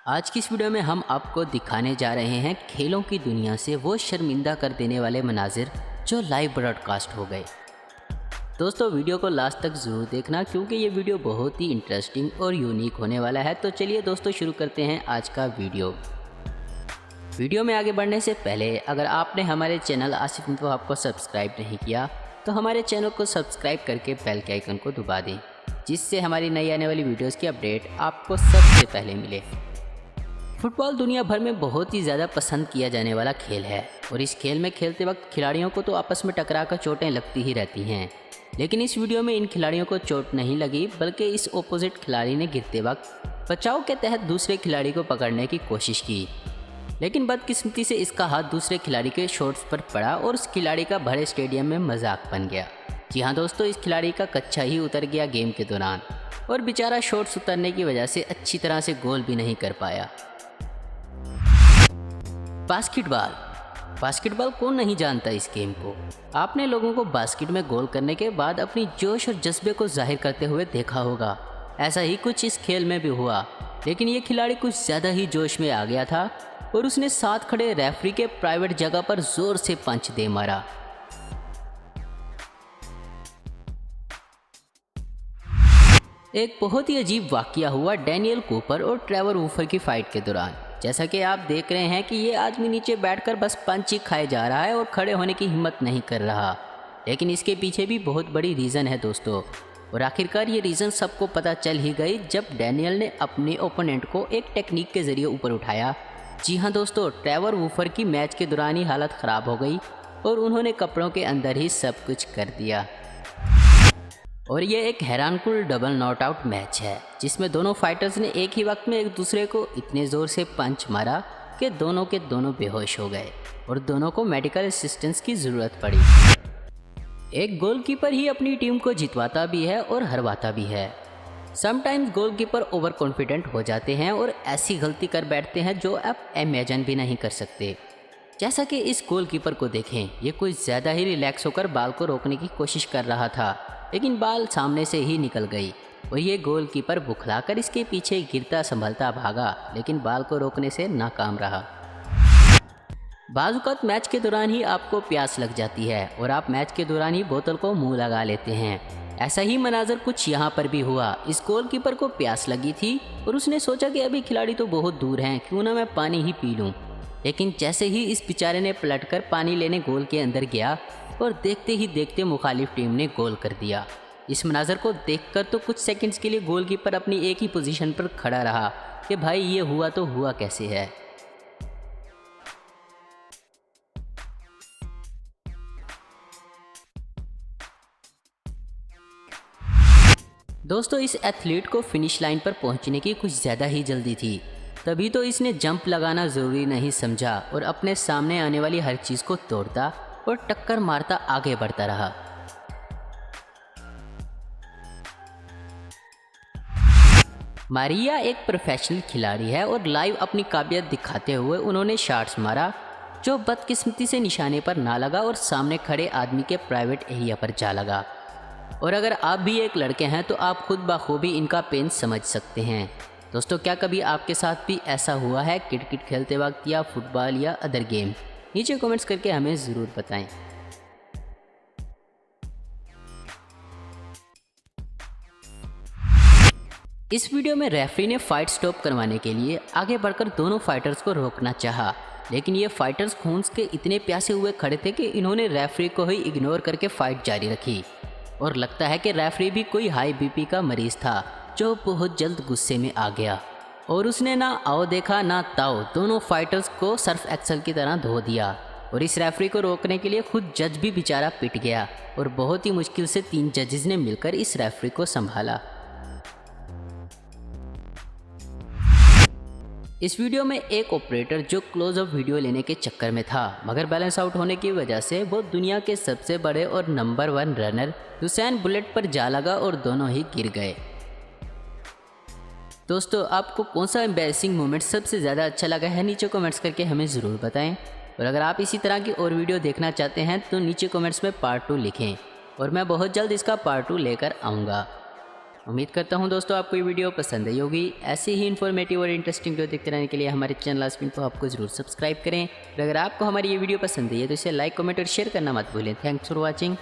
आज की इस वीडियो में हम आपको दिखाने जा रहे हैं खेलों की दुनिया से वो शर्मिंदा कर देने वाले मनाजिर जो लाइव ब्रॉडकास्ट हो गए। दोस्तों वीडियो को लास्ट तक ज़रूर देखना क्योंकि ये वीडियो बहुत ही इंटरेस्टिंग और यूनिक होने वाला है। तो चलिए दोस्तों शुरू करते हैं आज का वीडियो में आगे बढ़ने से पहले अगर आपने हमारे चैनल आसिफ इन्फो हब को सब्सक्राइब नहीं किया तो हमारे चैनल को सब्सक्राइब करके बेल के आइकन को दबा दें, जिससे हमारी नई आने वाली वीडियोस की अपडेट आपको सबसे पहले मिले। फुटबॉल दुनिया भर में बहुत ही ज़्यादा पसंद किया जाने वाला खेल है और इस खेल में खेलते वक्त खिलाड़ियों को तो आपस में टकरा कर चोटें लगती ही रहती हैं। लेकिन इस वीडियो में इन खिलाड़ियों को चोट नहीं लगी, बल्कि इस ऑपोजिट खिलाड़ी ने गिरते वक्त बचाव के तहत दूसरे खिलाड़ी को पकड़ने की कोशिश की, लेकिन बदकिस्मती से इसका हाथ दूसरे खिलाड़ी के शॉट्स पर पड़ा और उस खिलाड़ी का भरे स्टेडियम में मजाक बन गया। जी हाँ दोस्तों, इस खिलाड़ी का कच्छा ही उतर गया गेम के दौरान और बेचारा शॉट्स उतरने की वजह से अच्छी तरह से गोल भी नहीं कर पाया। बास्केटबॉल कौन नहीं जानता इस गेम को। आपने लोगों को बास्केट में गोल करने के बाद अपनी जोश और जज्बे को जाहिर करते हुए देखा होगा। ऐसा ही कुछ इस खेल में भी हुआ, लेकिन ये खिलाड़ी कुछ ज़्यादा ही जोश में आ गया था और उसने साथ खड़े रेफरी के प्राइवेट जगह पर जोर से पंच दे मारा। एक बहुत ही अजीब वाकया हुआ डैनियल कूपर और ट्रेवर वूफर की फाइट के दौरान। जैसा कि आप देख रहे हैं कि ये आदमी नीचे बैठकर बस पंच ही खाए जा रहा है और खड़े होने की हिम्मत नहीं कर रहा, लेकिन इसके पीछे भी बहुत बड़ी रीज़न है दोस्तों। और आखिरकार ये रीज़न सबको पता चल ही गई जब डैनियल ने अपने ओपोनेंट को एक टेक्निक के ज़रिए ऊपर उठाया। जी हाँ दोस्तों, ट्रेवर वूफर की मैच के दौरान ही हालत ख़राब हो गई और उन्होंने कपड़ों के अंदर ही सब कुछ कर दिया। और ये एक हैरानकुन डबल नॉट आउट मैच है जिसमें दोनों फाइटर्स ने एक ही वक्त में एक दूसरे को इतने ज़ोर से पंच मारा कि दोनों के दोनों बेहोश हो गए और दोनों को मेडिकल असिस्टेंस की ज़रूरत पड़ी। एक गोलकीपर ही अपनी टीम को जितवाता भी है और हरवाता भी है। समटाइम्स गोलकीपर ओवर कॉन्फिडेंट हो जाते हैं और ऐसी गलती कर बैठते हैं जो आप इमेजिन भी नहीं कर सकते। जैसा कि इस गोलकीपर को देखें, ये कुछ ज़्यादा ही रिलैक्स होकर बाल को रोकने की कोशिश कर रहा था, लेकिन बाल सामने से ही निकल गई और ये गोलकीपर बुखलाकर इसके पीछे गिरता संभलता भागा, लेकिन बाल को रोकने से नाकाम रहा। बाज़-औक़ात मैच के दौरान ही आपको प्यास लग जाती है और आप मैच के दौरान ही बोतल को मुंह लगा लेते हैं। ऐसा ही मनाजर कुछ यहाँ पर भी हुआ। इस गोलकीपर को प्यास लगी थी और उसने सोचा कि अभी खिलाड़ी तो बहुत दूर हैं, क्यों ना मैं पानी ही पी लूँ। लेकिन जैसे ही इस बेचारे ने पलटकर पानी लेने गोल के अंदर गया और देखते ही देखते मुखालिफ टीम ने गोल कर दिया। इस मनाजर को देखकर तो कुछ सेकंड्स के लिए गोलकीपर अपनी एक ही पोजीशन पर खड़ा रहा कि भाई ये हुआ तो हुआ कैसे है। दोस्तों इस एथलीट को फिनिश लाइन पर पहुंचने की कुछ ज़्यादा ही जल्दी थी, तभी तो इसने जंप लगाना ज़रूरी नहीं समझा और अपने सामने आने वाली हर चीज़ को तोड़ता और टक्कर मारता आगे बढ़ता रहा। मारिया एक प्रोफेशनल खिलाड़ी है और लाइव अपनी काबिलियत दिखाते हुए उन्होंने शॉट्स मारा जो बदकिस्मती से निशाने पर ना लगा और सामने खड़े आदमी के प्राइवेट एरिया पर जा लगा। और अगर आप भी एक लड़के हैं तो आप खुद बखूबी इनका पेन समझ सकते हैं। दोस्तों क्या कभी आपके साथ भी ऐसा हुआ है क्रिकेट खेलते वक्त या फुटबॉल या अदर गेम? नीचे कमेंट्स करके हमें ज़रूर बताएं। इस वीडियो में रेफरी ने फाइट स्टॉप करवाने के लिए आगे बढ़कर दोनों फाइटर्स को रोकना चाहा, लेकिन ये फाइटर्स खून के इतने प्यासे हुए खड़े थे कि इन्होंने रेफरी को ही इग्नोर करके फाइट जारी रखी। और लगता है कि रेफरी भी कोई हाई बीपी का मरीज़ था जो बहुत जल्द गुस्से में आ गया और उसने ना आओ देखा ना ताओ दोनों फाइटर्स को सर्फ एक्सल की तरह धो दिया। और इस रेफरी को रोकने के लिए खुद जज भी बेचारा पिट गया और बहुत ही मुश्किल से 3 जजेस ने मिलकर इस रेफरी को संभाला। इस वीडियो में एक ऑपरेटर जो क्लोजअप वीडियो लेने के चक्कर में था, मगर बैलेंस आउट होने की वजह से वो दुनिया के सबसे बड़े और नंबर 1 रनर हुसैन बोल्ट पर जा लगा और दोनों ही गिर गए। दोस्तों आपको कौन सा एम्बैरेसिंग मोमेंट सबसे ज़्यादा अच्छा लगा है, नीचे कमेंट्स करके हमें ज़रूर बताएं। और अगर आप इसी तरह की और वीडियो देखना चाहते हैं तो नीचे कमेंट्स में पार्ट 2 लिखें और मैं बहुत जल्द इसका पार्ट 2 लेकर आऊँगा। उम्मीद करता हूँ दोस्तों आपको ये वीडियो पसंद आई होगी। ऐसी ही इन्फॉर्मेटिव और इंटरेस्टिंग वीडियो देखते रहने के लिए हमारे चैनल आस्पिन को आपको जरूर सब्सक्राइब करें। और अगर आपको हमारी ये वीडियो पसंद आई है तो इसे लाइक, कमेंट और शेयर करना मत भूलें। Thanks for watching.